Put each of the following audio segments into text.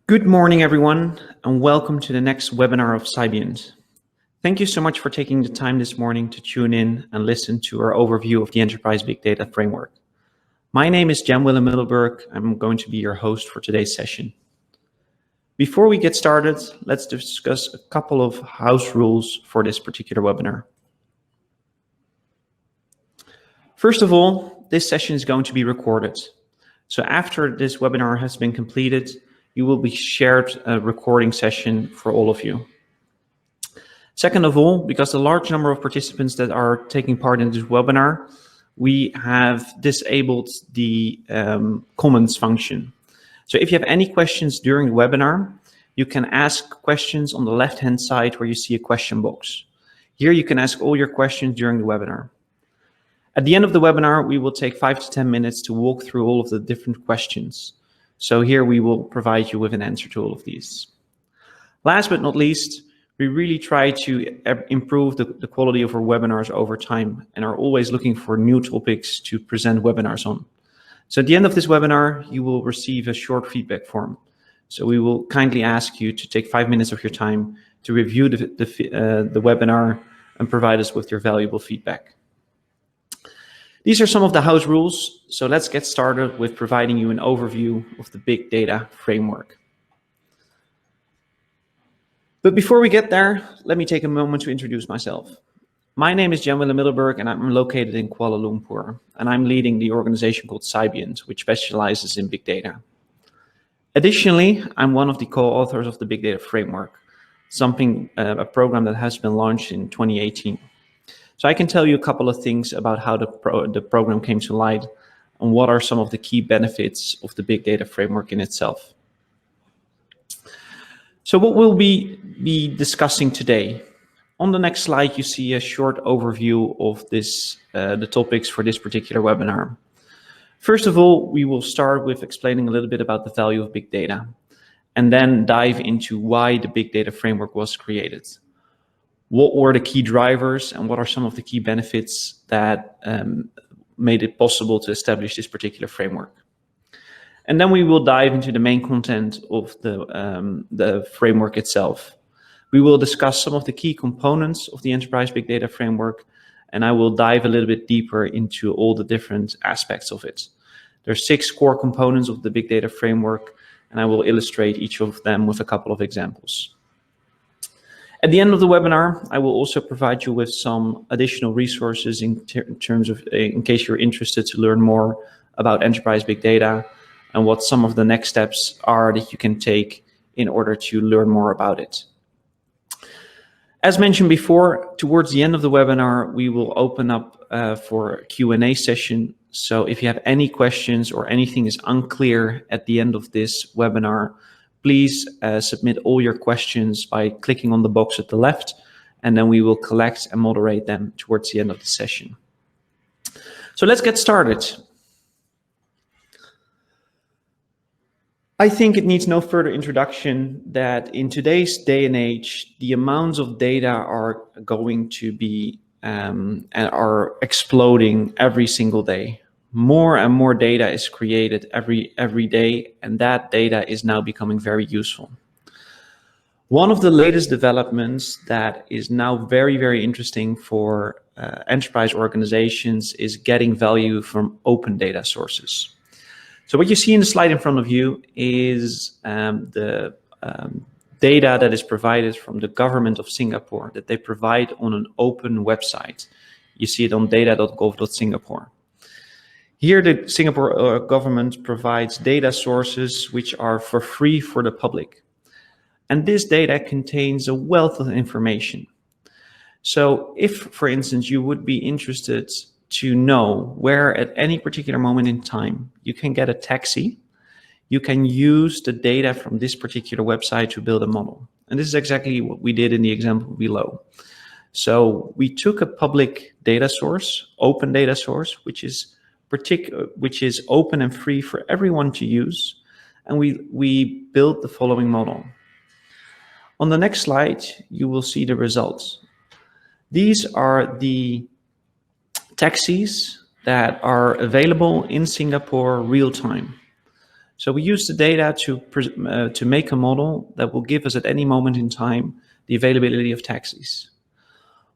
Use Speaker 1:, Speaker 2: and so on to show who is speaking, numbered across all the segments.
Speaker 1: Good morning, everyone, and welcome to the next webinar of Cybiant. Thank you so much for taking the time this morning to tune in and listen to our overview of the Enterprise Big Data Framework. My name is Jan-Willem Middelburg. I'm going to be your host for today's session. Before we get started, let's discuss a couple of house rules for this particular webinar. First of all, this session is going to be recorded. So after this webinar has been completed, you will be shared a recording session for all of you. Second of all, because the large number of participants that are taking part in this webinar, we have disabled the comments function. So if you have any questions during the webinar, you can ask questions on the left-hand side where you see a question box. Here you can ask all your questions during the webinar. At the end of the webinar, we will take 5 to 10 minutes to walk through all of the different questions. So here we will provide you with an answer to all of these. Last but not least, we really try to improve the quality of our webinars over time and are always looking for new topics to present webinars on. So at the end of this webinar, you will receive a short feedback form. So we will kindly ask you to take 5 minutes of your time to review the webinar and provide us with your valuable feedback. These are some of the house rules, so let's get started with providing you an overview of the Big Data Framework. But before we get there, let me take a moment to introduce myself. My name is Jan-Willem Middelburg and I'm located in Kuala Lumpur, and I'm leading the organization called Cybiant, which specializes in big data. Additionally, I'm one of the co-authors of the Big Data Framework, a program that has been launched in 2018. So I can tell you a couple of things about how the program came to light and what are some of the key benefits of the Big Data Framework in itself. So what we'll be discussing today. On the next slide, you see a short overview of the topics for this particular webinar. First of all, we will start with explaining a little bit about the value of big data, and then dive into why the Big Data Framework was created. What were the key drivers and what are some of the key benefits that made it possible to establish this particular framework? And then we will dive into the main content of the framework itself. We will discuss some of the key components of the Enterprise Big Data Framework, and I will dive a little bit deeper into all the different aspects of it. There are 6 core components of the Big Data Framework, and I will illustrate each of them with a couple of examples. At the end of the webinar, I will also provide you with some additional resources in case you're interested to learn more about enterprise big data and what some of the next steps are that you can take in order to learn more about it. As mentioned before, towards the end of the webinar, we will open up for a Q&A session. So if you have any questions or anything is unclear at the end of this webinar, please submit all your questions by clicking on the box at the left, and then we will collect and moderate them towards the end of the session. So let's get started. I think it needs no further introduction that in today's day and age, the amounts of data are going to be and are exploding every single day. More and more data is created every day, and that data is now becoming very useful. One of the latest developments that is now very, very interesting for enterprise organizations is getting value from open data sources. So what you see in the slide in front of you is the data that is provided from the government of Singapore that they provide on an open website. You see it on data.gov.singapore. Here, the Singapore government provides data sources which are for free for the public. And this data contains a wealth of information. So if, for instance, you would be interested to know where at any particular moment in time you can get a taxi, you can use the data from this particular website to build a model. And this is exactly what we did in the example below. So we took a public data source, open data source, which is open and free for everyone to use, and we built the following model. On the next slide, you will see the results. These are the taxis that are available in Singapore real time. So we use the data to make a model that will give us at any moment in time the availability of taxis.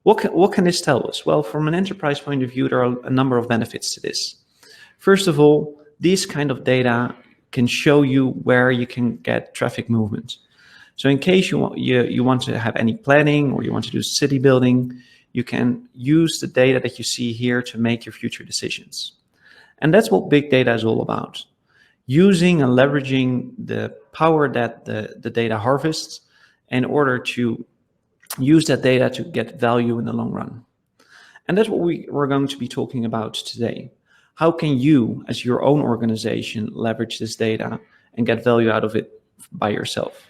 Speaker 1: What can this tell us? Well, from an enterprise point of view, there are a number of benefits to this. First of all, these kind of data can show you where you can get traffic movement. So in case you want to have any planning or you want to do city building, you can use the data that you see here to make your future decisions. And that's what big data is all about. Using and leveraging the power that the data harvests in order to use that data to get value in the long run. And that's what we're going to be talking about today. How can you, as your own organization, leverage this data and get value out of it by yourself?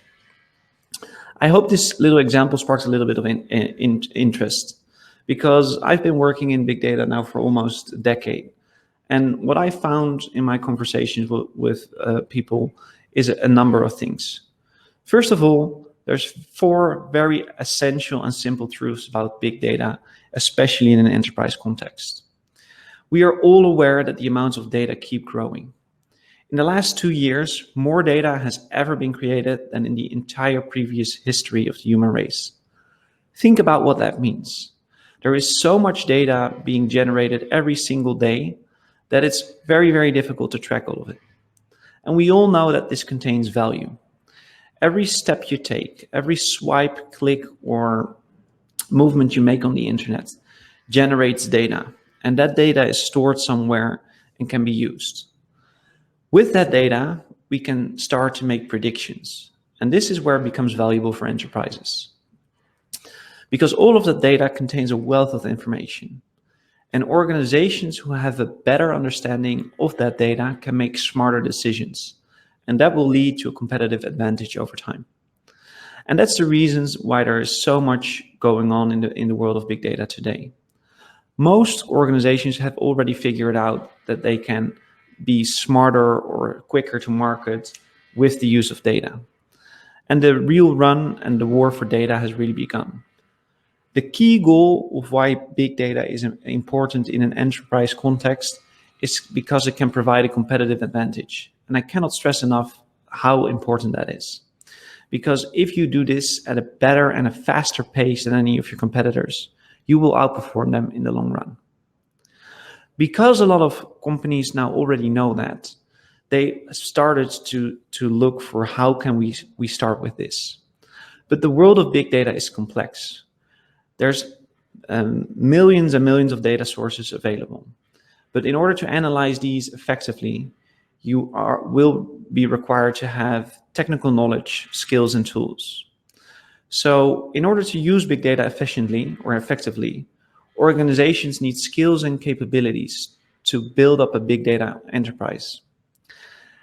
Speaker 1: I hope this little example sparks a little bit of interest, because I've been working in big data now for almost a decade. And what I found in my conversations with people is a number of things. First of all, there's 4 very essential and simple truths about big data, especially in an enterprise context. We are all aware that the amounts of data keep growing. In the last 2 years, more data has ever been created than in the entire previous history of the human race. Think about what that means. There is so much data being generated every single day that it's very, very difficult to track all of it. And we all know that this contains value. Every step you take, every swipe, click, or movement you make on the internet generates data, and that data is stored somewhere and can be used. With that data, we can start to make predictions, and this is where it becomes valuable for enterprises. Because all of the data contains a wealth of information, and organizations who have a better understanding of that data can make smarter decisions, and that will lead to a competitive advantage over time. And that's the reasons why there is so much going on in the world of big data today. Most organizations have already figured out that they can be smarter or quicker to market with the use of data. And the real run and the war for data has really begun. The key goal of why big data is important in an enterprise context is because it can provide a competitive advantage. And I cannot stress enough how important that is. Because if you do this at a better and a faster pace than any of your competitors, you will outperform them in the long run. Because a lot of companies now already know that, they started to look for how can we start with this. But the world of big data is complex. There's millions and millions of data sources available. But in order to analyze these effectively, you will be required to have technical knowledge, skills, and tools. So in order to use big data efficiently or effectively, organizations need skills and capabilities to build up a big data enterprise.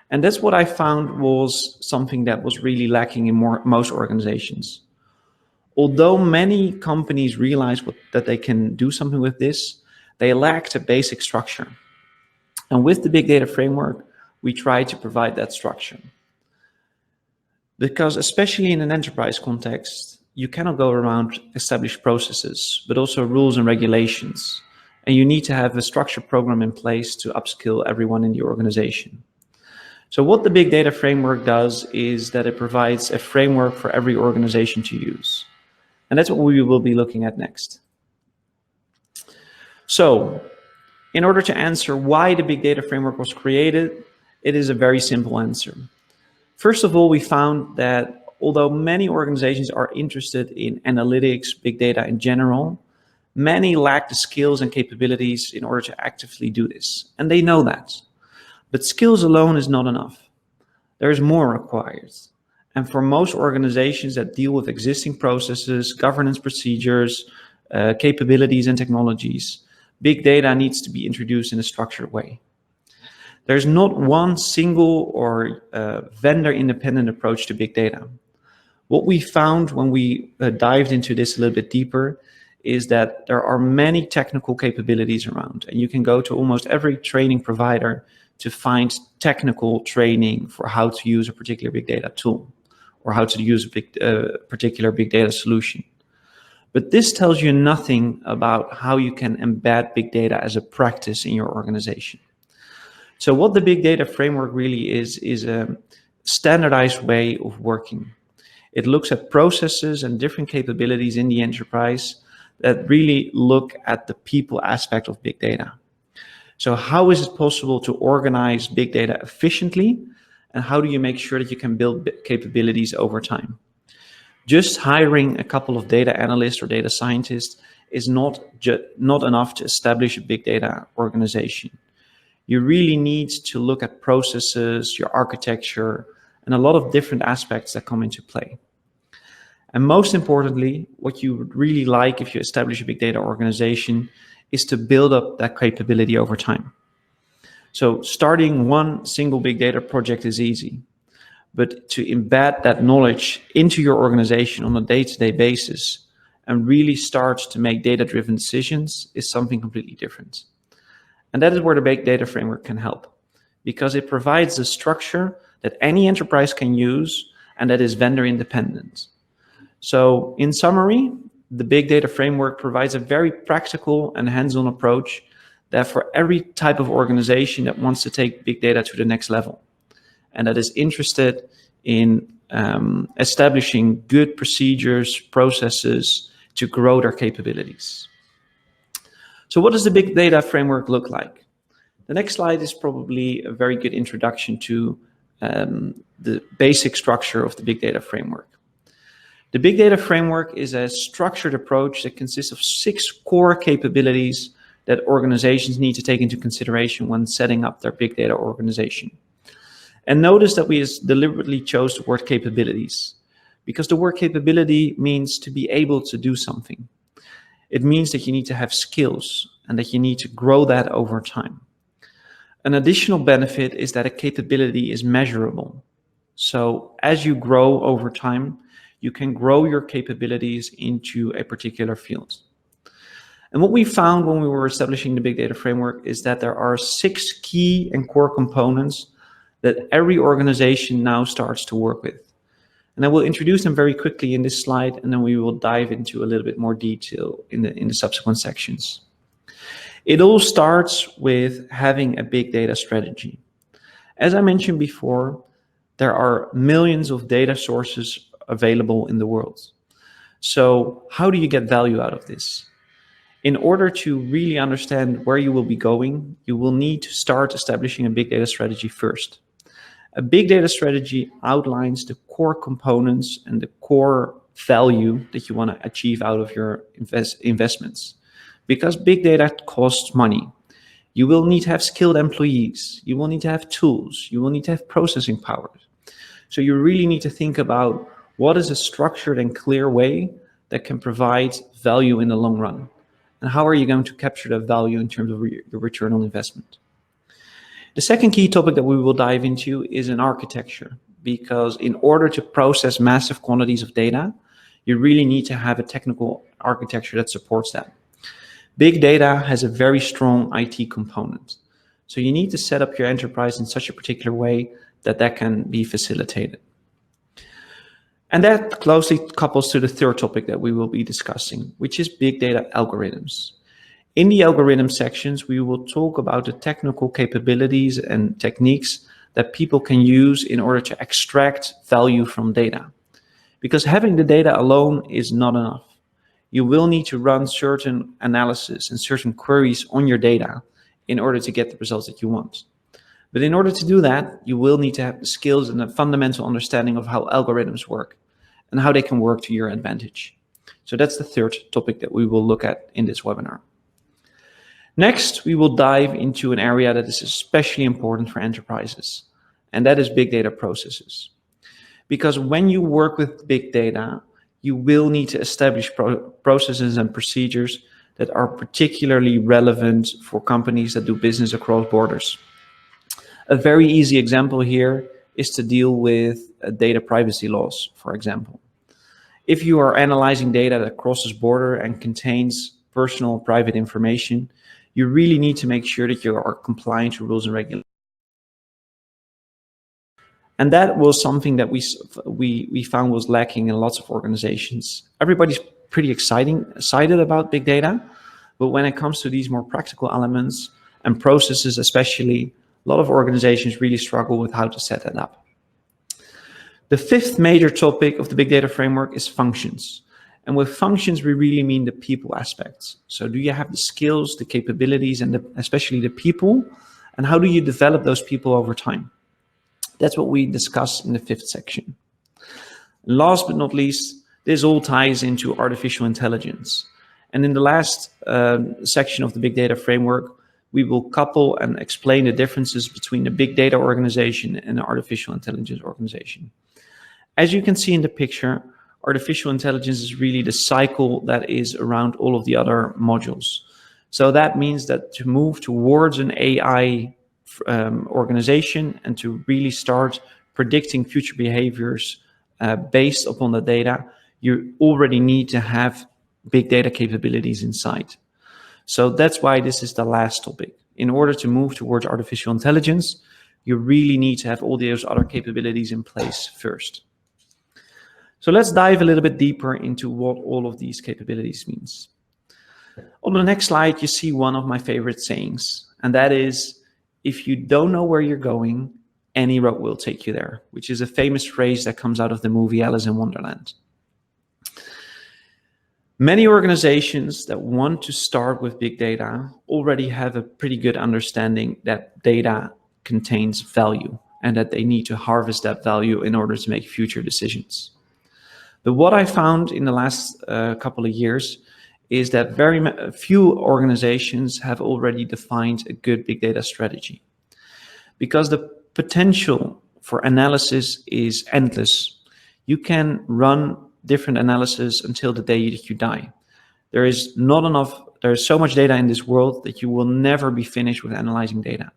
Speaker 1: And that's what I found was something that was really lacking in most organizations. Although many companies realize that they can do something with this, they lacked a basic structure. And with the big data framework, we try to provide that structure. Because especially in an enterprise context, you cannot go around established processes, but also rules and regulations. And you need to have a structured program in place to upskill everyone in the organization. So what the big data framework does is that it provides a framework for every organization to use. And that's what we will be looking at next. So in order to answer why the big data framework was created, it is a very simple answer. First of all, we found that although many organizations are interested in analytics, big data in general, many lack the skills and capabilities in order to actively do this. And they know that. But skills alone is not enough. There is more required. And for most organizations that deal with existing processes, governance procedures, capabilities and technologies, big data needs to be introduced in a structured way. There's not one single or vendor-independent approach to big data. What we found when we dived into this a little bit deeper is that there are many technical capabilities around, and you can go to almost every training provider to find technical training for how to use a particular big data tool or how to use a particular big data solution. But this tells you nothing about how you can embed big data as a practice in your organization. So what the big data framework really is a standardized way of working. It looks at processes and different capabilities in the enterprise that really look at the people aspect of big data. So how is it possible to organize big data efficiently? And how do you make sure that you can build capabilities over time? Just hiring a couple of data analysts or data scientists is not enough to establish a big data organization. You really need to look at processes, your architecture, and a lot of different aspects that come into play. And most importantly, what you would really like if you establish a big data organization is to build up that capability over time. So starting one single big data project is easy, but to embed that knowledge into your organization on a day-to-day basis and really start to make data-driven decisions is something completely different. And that is where the big data framework can help, because it provides a structure that any enterprise can use and that is vendor independent. So in summary, the big data framework provides a very practical and hands-on approach that for every type of organization that wants to take big data to the next level and that is interested in establishing good procedures, processes to grow their capabilities. So what does the big data framework look like? The next slide is probably a very good introduction to the basic structure of the big data framework. The big data framework is a structured approach that consists of 6 core capabilities that organizations need to take into consideration when setting up their big data organization. And notice that we deliberately chose the word capabilities, because the word capability means to be able to do something. It means that you need to have skills and that you need to grow that over time. An additional benefit is that a capability is measurable. So as you grow over time, you can grow your capabilities into a particular field. And what we found when we were establishing the big data framework is that there are 6 key and core components that every organization now starts to work with. And I will introduce them very quickly in this slide, and then we will dive into a little bit more detail in the subsequent sections. It all starts with having a big data strategy. As I mentioned before, there are millions of data sources available in the world. So how do you get value out of this? In order to really understand where you will be going, you will need to start establishing a big data strategy first. A big data strategy outlines the core components and the core value that you want to achieve out of your investments. Because big data costs money. You will need to have skilled employees. You will need to have tools. You will need to have processing power. So you really need to think about what is a structured and clear way that can provide value in the long run? And how are you going to capture that value in terms of your return on investment? The second key topic that we will dive into is an architecture, because in order to process massive quantities of data, you really need to have a technical architecture that supports that. Big data has a very strong IT component. So you need to set up your enterprise in such a particular way that that can be facilitated. And that closely couples to the third topic that we will be discussing, which is big data algorithms. In the algorithm sections, we will talk about the technical capabilities and techniques that people can use in order to extract value from data. Because having the data alone is not enough. You will need to run certain analysis and certain queries on your data in order to get the results that you want. But in order to do that, you will need to have the skills and a fundamental understanding of how algorithms work and how they can work to your advantage. So that's the third topic that we will look at in this webinar. Next, we will dive into an area that is especially important for enterprises, and that is big data processes. Because when you work with big data, you will need to establish processes and procedures that are particularly relevant for companies that do business across borders. A very easy example here is to deal with data privacy laws, for example. If you are analyzing data that crosses border and contains personal private information, you really need to make sure that you are compliant to rules and regulations. And that was something that we found was lacking in lots of organizations. Everybody's pretty excited about big data, but when it comes to these more practical elements and processes especially, A lot of organizations really struggle with how to set that up. The fifth major topic of the big data framework is functions. And with functions, we really mean the people aspects. So do you have the skills, the capabilities, and especially the people? And how do you develop those people over time? That's what we discuss in the fifth section. Last but not least, this all ties into artificial intelligence. And in the last section of the big data framework, we will couple and explain the differences between the big data organization and the artificial intelligence organization. As you can see in the picture, artificial intelligence is really the cycle that is around all of the other modules. So that means that to move towards an AI organization and to really start predicting future behaviors based upon the data, you already need to have big data capabilities inside. So that's why this is the last topic. In order to move towards artificial intelligence, you really need to have all those other capabilities in place first. So let's dive a little bit deeper into what all of these capabilities means. On the next slide, you see one of my favorite sayings, and that is, if you don't know where you're going, any road will take you there, which is a famous phrase that comes out of the movie Alice in Wonderland. Many organizations that want to start with big data already have a pretty good understanding that data contains value and that they need to harvest that value in order to make future decisions. But what I found in the last couple of years is that very few organizations have already defined a good big data strategy, because the potential for analysis is endless. You can run different analysis until the day that you die. There is so much data in this world that you will never be finished with analyzing data.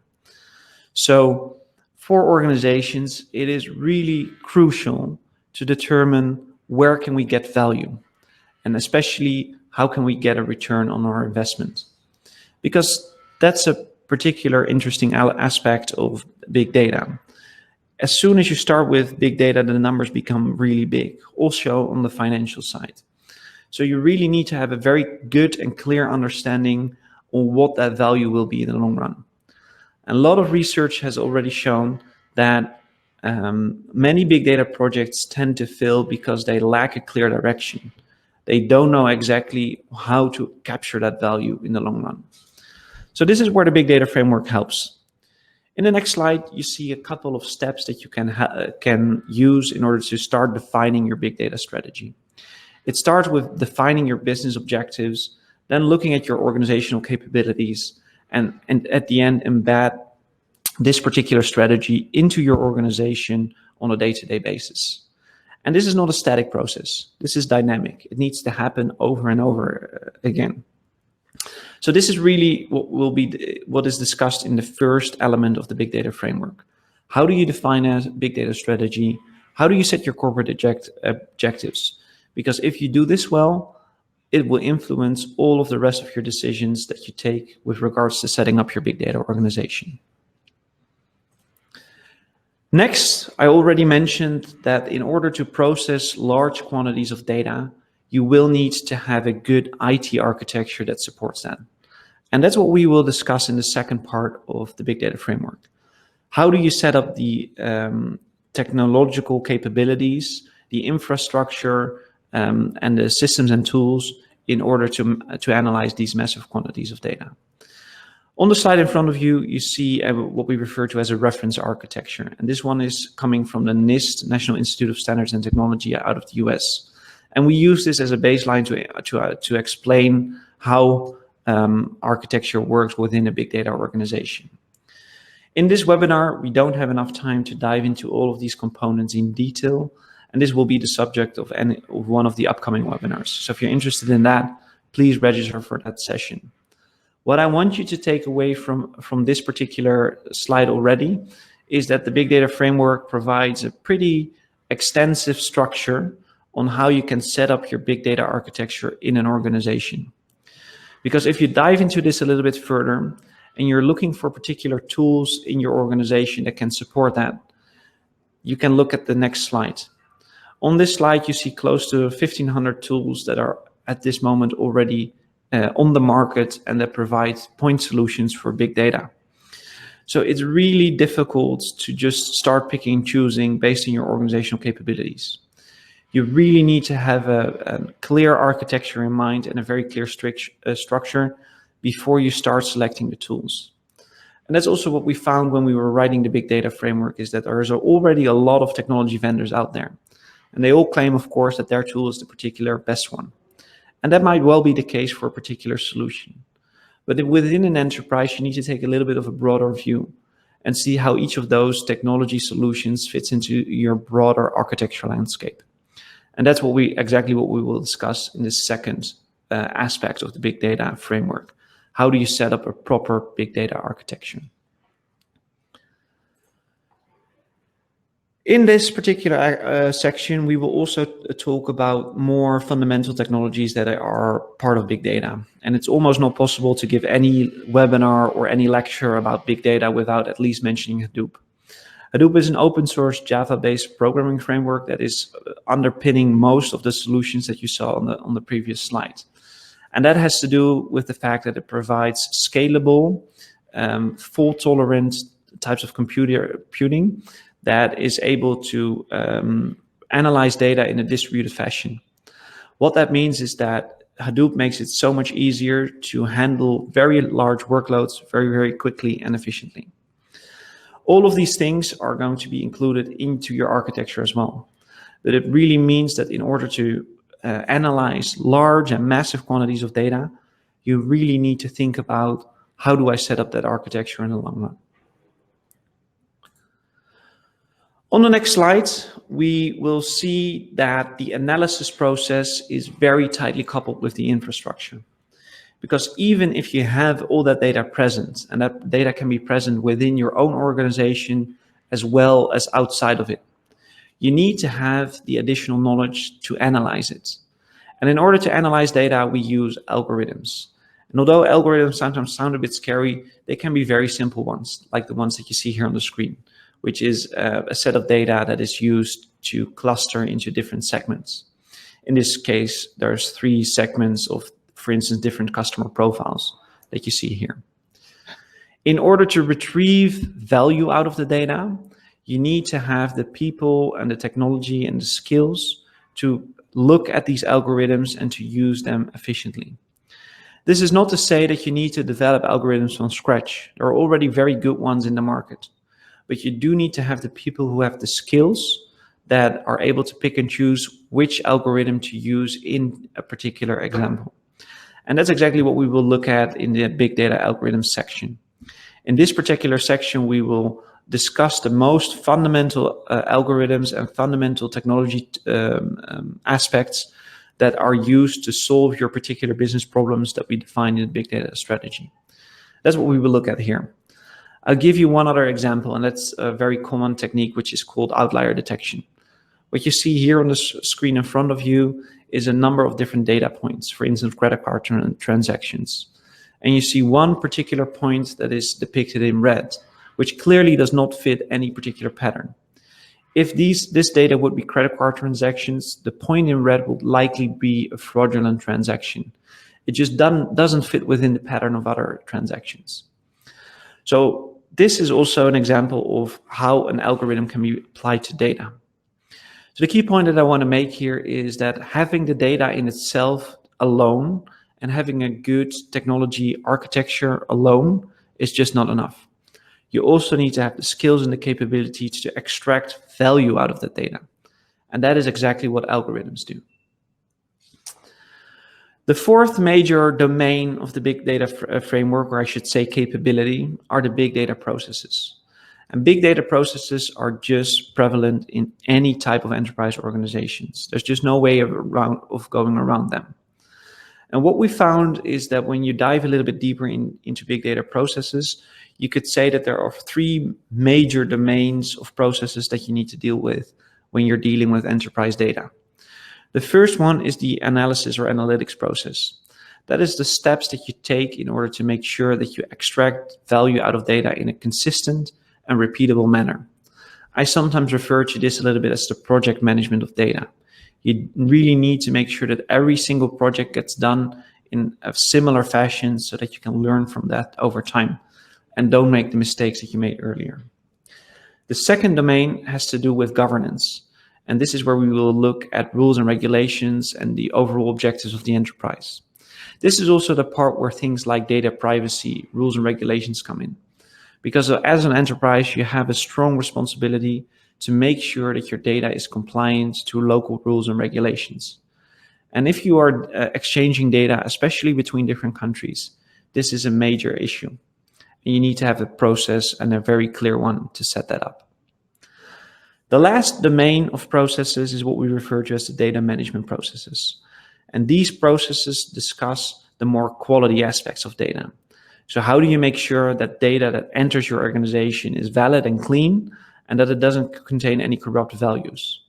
Speaker 1: So for organizations, it is really crucial to determine where can we get value, and especially how can we get a return on our investment, because that's a particular interesting aspect of big data. As soon as you start with big data, the numbers become really big, also on the financial side. So you really need to have a very good and clear understanding on what that value will be in the long run. And a lot of research has already shown that many big data projects tend to fail because they lack a clear direction. They don't know exactly how to capture that value in the long run. So this is where the big data framework helps. In the next slide, you see a couple of steps that you can use in order to start defining your big data strategy. It starts with defining your business objectives, then looking at your organizational capabilities, and at the end, embed this particular strategy into your organization on a day-to-day basis. And this is not a static process. This is dynamic. It needs to happen over and over again. So this is really what is discussed in the first element of the big data framework. How do you define a big data strategy? How do you set your corporate objectives? Because if you do this well, it will influence all of the rest of your decisions that you take with regards to setting up your big data organization. Next, I already mentioned that in order to process large quantities of data, you will need to have a good IT architecture that supports that. And that's what we will discuss in the second part of the big data framework. How do you set up the technological capabilities, the infrastructure, and the systems and tools in order to analyze these massive quantities of data? On the slide in front of you, you see what we refer to as a reference architecture. And this one is coming from the NIST, National Institute of Standards and Technology out of the US. And we use this as a baseline to explain how architecture works within a big data organization. In this webinar, we don't have enough time to dive into all of these components in detail, and this will be the subject of one of the upcoming webinars. So if you're interested in that, please register for that session. What I want you to take away from this particular slide already is that the big data framework provides a pretty extensive structure on how you can set up your big data architecture in an organization. Because if you dive into this a little bit further and you're looking for particular tools in your organization that can support that, you can look at the next slide. On this slide, you see close to 1,500 tools that are at this moment already on the market and that provide point solutions for big data. So it's really difficult to just start picking and choosing based on your organizational capabilities. You really need to have a clear architecture in mind and a very clear structure before you start selecting the tools. And that's also what we found when we were writing the big data framework, is that there's already a lot of technology vendors out there. And they all claim, of course, that their tool is the particular best one. And that might well be the case for a particular solution. But within an enterprise, you need to take a little bit of a broader view and see how each of those technology solutions fits into your broader architecture landscape. And that's exactly what we will discuss in this second aspect of the big data framework. How do you set up a proper big data architecture? In this particular section, we will also talk about more fundamental technologies that are part of big data. And it's almost not possible to give any webinar or any lecture about big data without at least mentioning Hadoop. Hadoop is an open source Java-based programming framework that is underpinning most of the solutions that you saw on the previous slide. And that has to do with the fact that it provides scalable, fault-tolerant types of computing that is able to analyze data in a distributed fashion. What that means is that Hadoop makes it so much easier to handle very large workloads very, very quickly and efficiently. All of these things are going to be included into your architecture as well. But it really means that in order to analyze large and massive quantities of data, you really need to think about, how do I set up that architecture in the long run? On the next slide, we will see that the analysis process is very tightly coupled with the infrastructure. Because even if you have all that data present, and that data can be present within your own organization as well as outside of it, you need to have the additional knowledge to analyze it. And in order to analyze data, we use algorithms. And although algorithms sometimes sound a bit scary, they can be very simple ones, like the ones that you see here on the screen, which is a set of data that is used to cluster into different segments. In this case, there's 3 segments of, for instance, different customer profiles that you see here. In order to retrieve value out of the data, you need to have the people and the technology and the skills to look at these algorithms and to use them efficiently. This is not to say that you need to develop algorithms from scratch. There are already very good ones in the market. But you do need to have the people who have the skills that are able to pick and choose which algorithm to use in a particular example. And that's exactly what we will look at in the big data algorithms section. In this particular section, we will discuss the most fundamental algorithms and fundamental technology aspects that are used to solve your particular business problems that we define in the big data strategy. That's what we will look at here. I'll give you one other example, and that's a very common technique, which is called outlier detection. What you see here on the screen in front of you is a number of different data points, for instance, credit card transactions. And you see one particular point that is depicted in red, which clearly does not fit any particular pattern. If this data would be credit card transactions, the point in red would likely be a fraudulent transaction. It just doesn't fit within the pattern of other transactions. So this is also an example of how an algorithm can be applied to data. So the key point that I want to make here is that having the data in itself alone and having a good technology architecture alone is just not enough. You also need to have the skills and the capability to extract value out of that data. And that is exactly what algorithms do. The fourth major domain of the big data framework, or I should say capability, are the big data processes. And big data processes are just prevalent in any type of enterprise organizations. There's just no way of going around them. And what we found is that when you dive a little bit deeper into big data processes, you could say that there are 3 major domains of processes that you need to deal with when you're dealing with enterprise data. The first one is the analysis or analytics process. That is the steps that you take in order to make sure that you extract value out of data in a consistent and repeatable manner. I sometimes refer to this a little bit as the project management of data. You really need to make sure that every single project gets done in a similar fashion so that you can learn from that over time. and don't make the mistakes that you made earlier. The second domain has to do with governance. And this is where we will look at rules and regulations and the overall objectives of the enterprise. This is also the part where things like data privacy, rules and regulations come in. Because as an enterprise, you have a strong responsibility to make sure that your data is compliant to local rules and regulations. And if you are exchanging data, especially between different countries, this is a major issue. And you need to have a process, and a very clear one, to set that up. The last domain of processes is what we refer to as the data management processes. And these processes discuss the more quality aspects of data. So how do you make sure that data that enters your organization is valid and clean, and that it doesn't contain any corrupt values?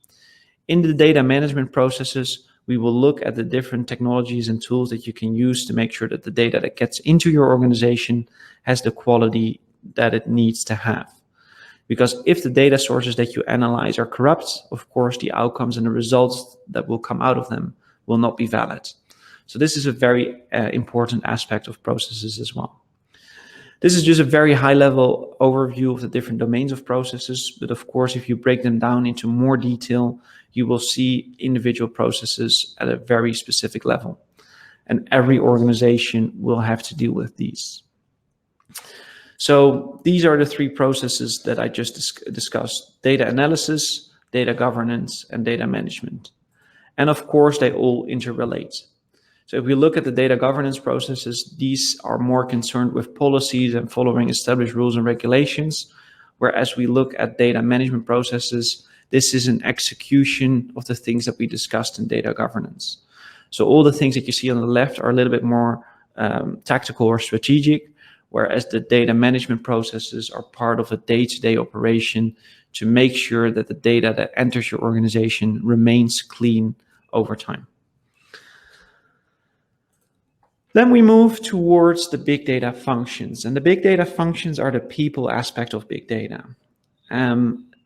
Speaker 1: In the data management processes, we will look at the different technologies and tools that you can use to make sure that the data that gets into your organization has the quality that it needs to have. Because if the data sources that you analyze are corrupt, of course, the outcomes and the results that will come out of them will not be valid. So this is a very important aspect of processes as well. This is just a very high-level overview of the different domains of processes. But of course, if you break them down into more detail, you will see individual processes at a very specific level. And every organization will have to deal with these. So these are the three processes that I just discussed: data analysis, data governance, and data management. And of course, they all interrelate. So if we look at the data governance processes, these are more concerned with policies and following established rules and regulations, whereas we look at data management processes, this is an execution of the things that we discussed in data governance. So all the things that you see on the left are a little bit more tactical or strategic, whereas the data management processes are part of a day-to-day operation to make sure that the data that enters your organization remains clean over time. Then we move towards the big data functions, and the big data functions are the people aspect of big data.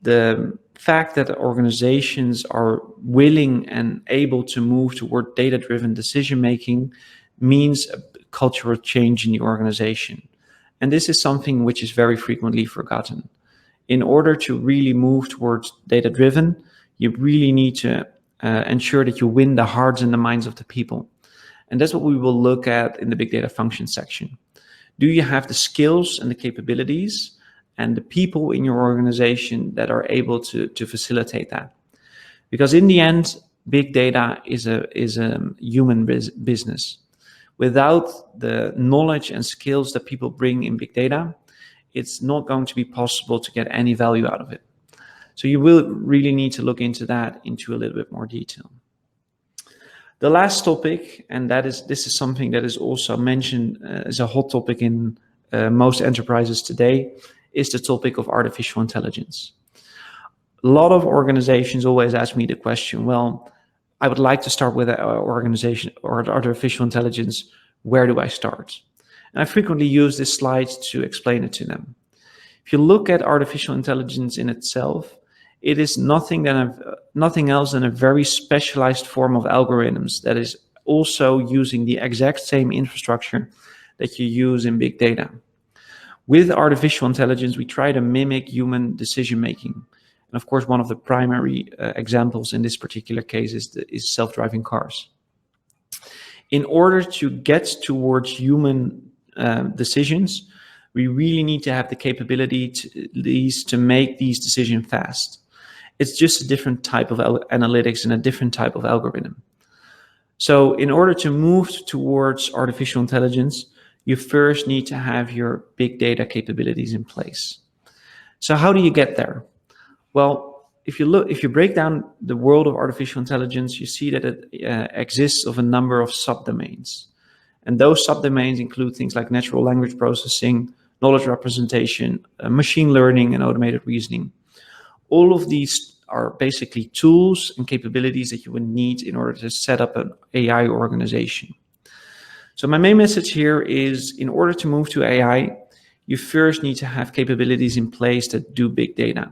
Speaker 1: The fact that organizations are willing and able to move toward data-driven decision-making means a cultural change in the organization. And this is something which is very frequently forgotten. In order to really move towards data-driven, you really need to ensure that you win the hearts and the minds of the people. And that's what we will look at in the big data function section. Do you have the skills and the capabilities and the people in your organization that are able to facilitate that? Because in the end, big data is a human business. Without the knowledge and skills that people bring in big data, it's not going to be possible to get any value out of it. So you will really need to look into that into a little bit more detail. The last topic, and this is something that is also mentioned as a hot topic in most enterprises today, is the topic of artificial intelligence. A lot of organizations always ask me the question, well, I would like to start with an organization or artificial intelligence. Where do I start? And I frequently use this slide to explain it to them. If you look at artificial intelligence in itself, it is nothing else than a very specialized form of algorithms that is also using the exact same infrastructure that you use in big data. With artificial intelligence, we try to mimic human decision-making. And of course, one of the primary examples in this particular case is self-driving cars. In order to get towards human decisions, we really need to have the capability to make these decisions fast. It's just a different type of analytics and a different type of algorithm. So in order to move towards artificial intelligence, you first need to have your big data capabilities in place. So how do you get there? Well, if you break down the world of artificial intelligence, you see that it exists of a number of subdomains. And those subdomains include things like natural language processing, knowledge representation, machine learning, and automated reasoning. All of these are basically tools and capabilities that you would need in order to set up an AI organization. So my main message here is, in order to move to AI, you first need to have capabilities in place that do big data.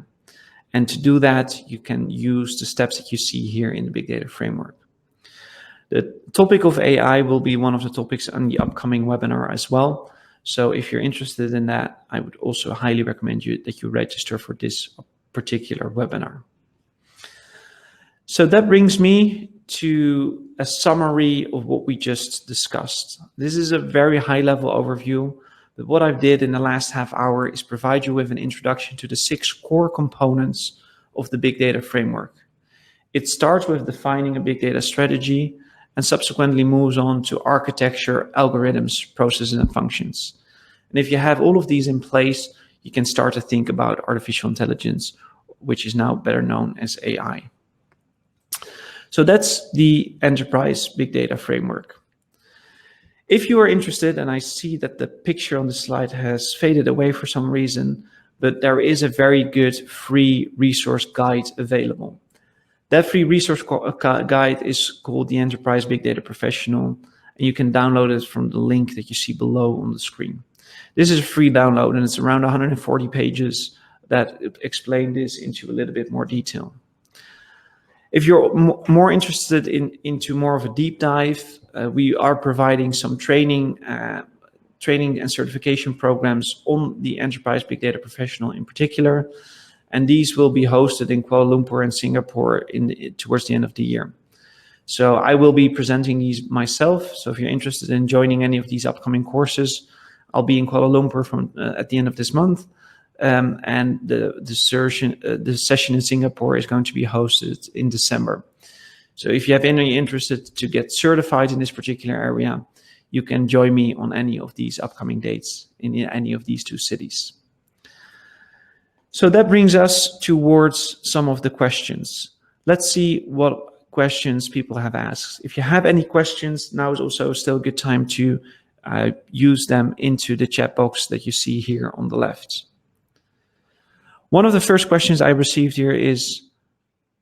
Speaker 1: And to do that, you can use the steps that you see here in the big data framework. The topic of AI will be one of the topics on the upcoming webinar as well. So if you're interested in that, I would also highly recommend that you register for this particular webinar. So that brings me to a summary of what we just discussed. This is a very high-level overview, but what I did in the last half hour is provide you with an introduction to the 6 core components of the big data framework. It starts with defining a big data strategy and subsequently moves on to architecture, algorithms, processes, and functions. And if you have all of these in place, you can start to think about artificial intelligence, which is now better known as AI. So that's the enterprise big data framework. If you are interested, and I see that the picture on the slide has faded away for some reason, but there is a very good free resource guide available. That free resource guide is called the Enterprise Big Data Professional, and you can download it from the link that you see below on the screen. This is a free download, and it's around 140 pages that explain this into a little bit more detail. If you're more interested into more of a deep dive, we are providing some training and certification programs on the Enterprise Big Data Professional in particular. And these will be hosted in Kuala Lumpur and Singapore towards the end of the year. So I will be presenting these myself. So if you're interested in joining any of these upcoming courses, I'll be in Kuala Lumpur at the end of this month. And the session in Singapore is going to be hosted in December. So if you have any interest to get certified in this particular area, you can join me on any of these upcoming dates in any of these 2 cities. So that brings us towards some of the questions. Let's see what questions people have asked. If you have any questions, now is also still a good time to use them into the chat box that you see here on the left. One of the first questions I received here is,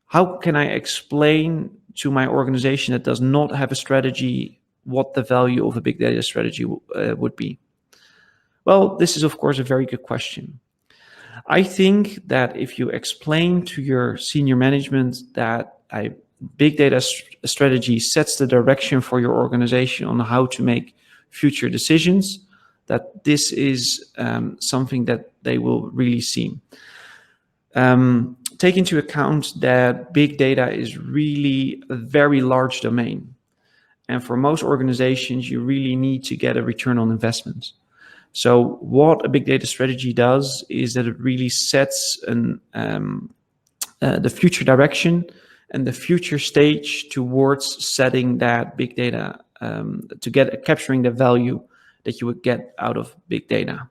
Speaker 1: how can I explain to my organization that does not have a strategy what the value of a big data strategy would be? Well, this is of course a very good question. I think that if you explain to your senior management that a big data strategy sets the direction for your organization on how to make future decisions, that this is something that they will really see. Take into account that big data is really a very large domain. And for most organizations, you really need to get a return on investment. So what a big data strategy does is that it really sets the future direction and the future stage towards setting that big data, capturing the value that you would get out of big data.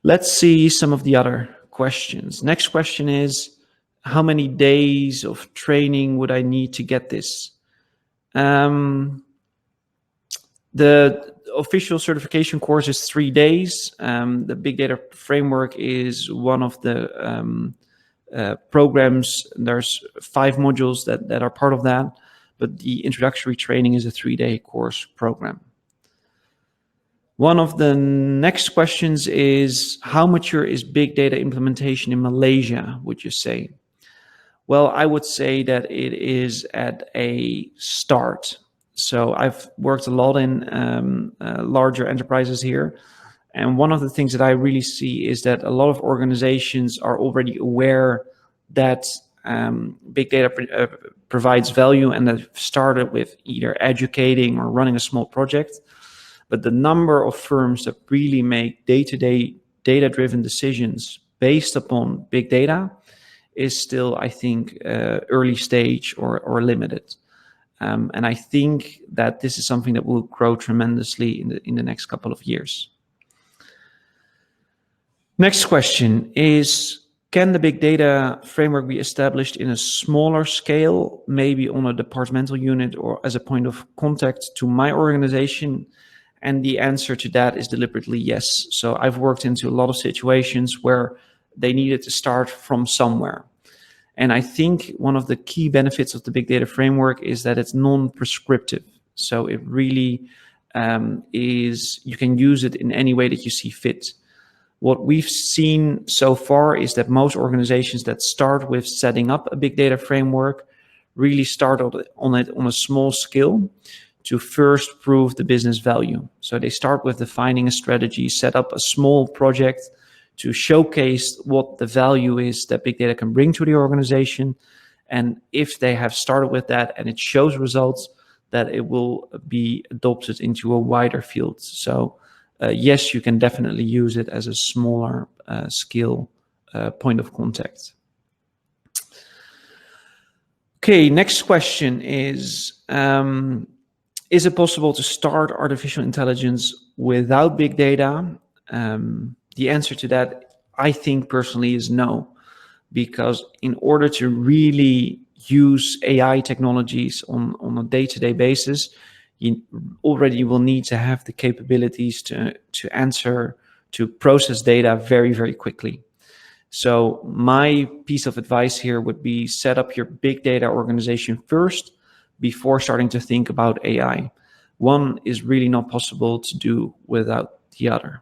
Speaker 1: Let's see some of the other questions. Next question is, how many days of training would I need to get this? The official certification course is 3 days. The Big Data Framework is one of the programs. There's 5 modules that are part of that, but the introductory training is a 3-day course program. One of the next questions is, how mature is big data implementation in Malaysia, would you say? Well, I would say that it is at a start. So I've worked a lot in larger enterprises here. And one of the things that I really see is that a lot of organizations are already aware that big data provides value, and they've started with either educating or running a small project. But the number of firms that really make day-to-day data-driven decisions based upon big data is still, I think, early stage or limited. And I think that this is something that will grow tremendously in the next couple of years. Next question is, can the big data framework be established in a smaller scale, maybe on a departmental unit or as a point of contact to my organization? And the answer to that is deliberately yes. So I've worked into a lot of situations where they needed to start from somewhere. And I think one of the key benefits of the big data framework is that it's non-prescriptive. So it really you can use it in any way that you see fit. What we've seen so far is that most organizations that start with setting up a big data framework really start on it on a small scale to first prove the business value. So they start with defining a strategy, set up a small project to showcase what the value is that big data can bring to the organization. And if they have started with that and it shows results, that it will be adopted into a wider field. So yes, you can definitely use it as a smaller scale point of contact. Okay, next question is it possible to start artificial intelligence without big data? The answer to that, I think personally, is no, because in order to really use AI technologies on a day-to-day basis, you already will need to have the capabilities to process data very, very quickly. So my piece of advice here would be set up your big data organization first before starting to think about AI. One is really not possible to do without the other.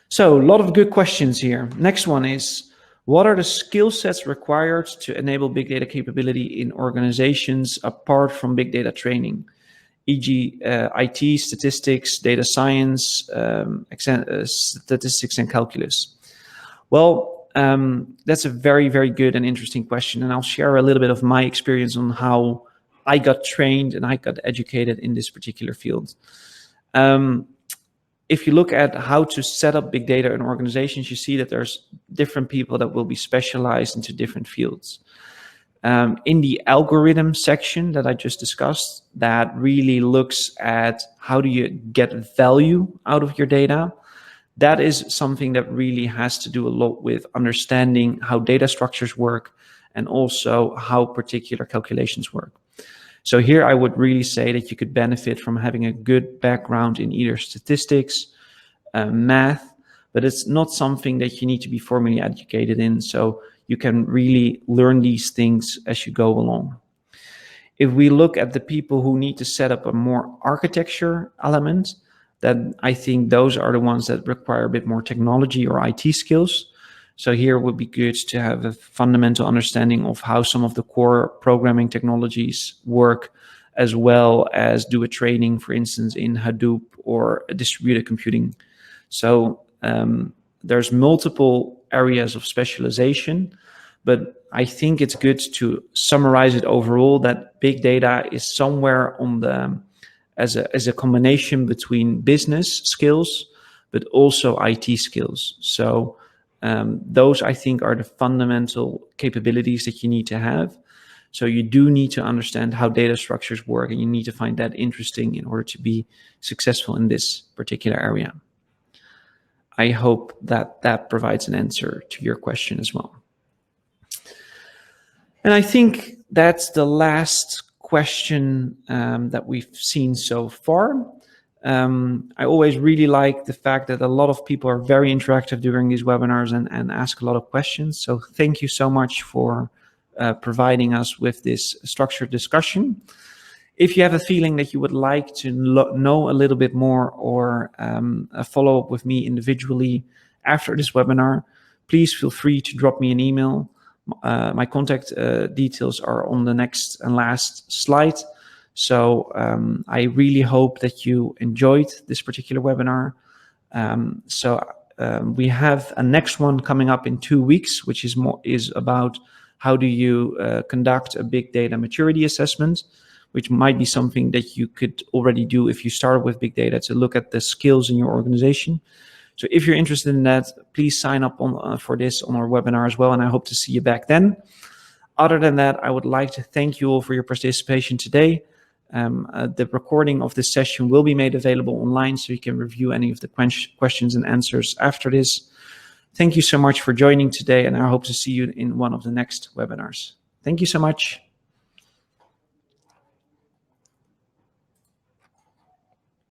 Speaker 1: So a lot of good questions here. Next one is, what are the skill sets required to enable big data capability in organizations apart from big data training, e.g. IT, statistics, data science, statistics and calculus? Well, that's a very, very good and interesting question. And I'll share a little bit of my experience on how I got trained and I got educated in this particular field. If you look at how to set up big data in organizations, you see that there's different people that will be specialized into different fields. In the algorithm section that I just discussed, that really looks at how do you get value out of your data. That is something that really has to do a lot with understanding how data structures work and also how particular calculations work. So here I would really say that you could benefit from having a good background in either statistics, math, but it's not something that you need to be formally educated in. So you can really learn these things as you go along. If we look at the people who need to set up a more architecture element, then I think those are the ones that require a bit more technology or IT skills. So here it would be good to have a fundamental understanding of how some of the core programming technologies work, as well as do a training, for instance, in Hadoop or distributed computing. So there's multiple areas of specialization, but I think it's good to summarize it overall that big data is somewhere on the as a combination between business skills, but also IT skills. So those, I think, are the fundamental capabilities that you need to have. So you do need to understand how data structures work, and you need to find that interesting in order to be successful in this particular area. I hope that that provides an answer to your question as well. And I think that's the last question that we've seen so far. I always really like the fact that a lot of people are very interactive during these webinars and ask a lot of questions. So thank you so much for providing us with this structured discussion. If you have a feeling that you would like to know a little bit more or follow up with me individually after this webinar, please feel free to drop me an email. My contact details are on the next and last slide. So I really hope that you enjoyed this particular webinar. We have a next one coming up in 2 weeks, which is about how do you conduct a big data maturity assessment, which might be something that you could already do if you started with big data, to look at the skills in your organization. So if you're interested in that, please sign up for this on our webinar as well, and I hope to see you back then. Other than that, I would like to thank you all for your participation today. The recording of this session will be made available online, so you can review any of the questions and answers after this. Thank you so much for joining today, and I hope to see you in one of the next webinars. Thank you so much.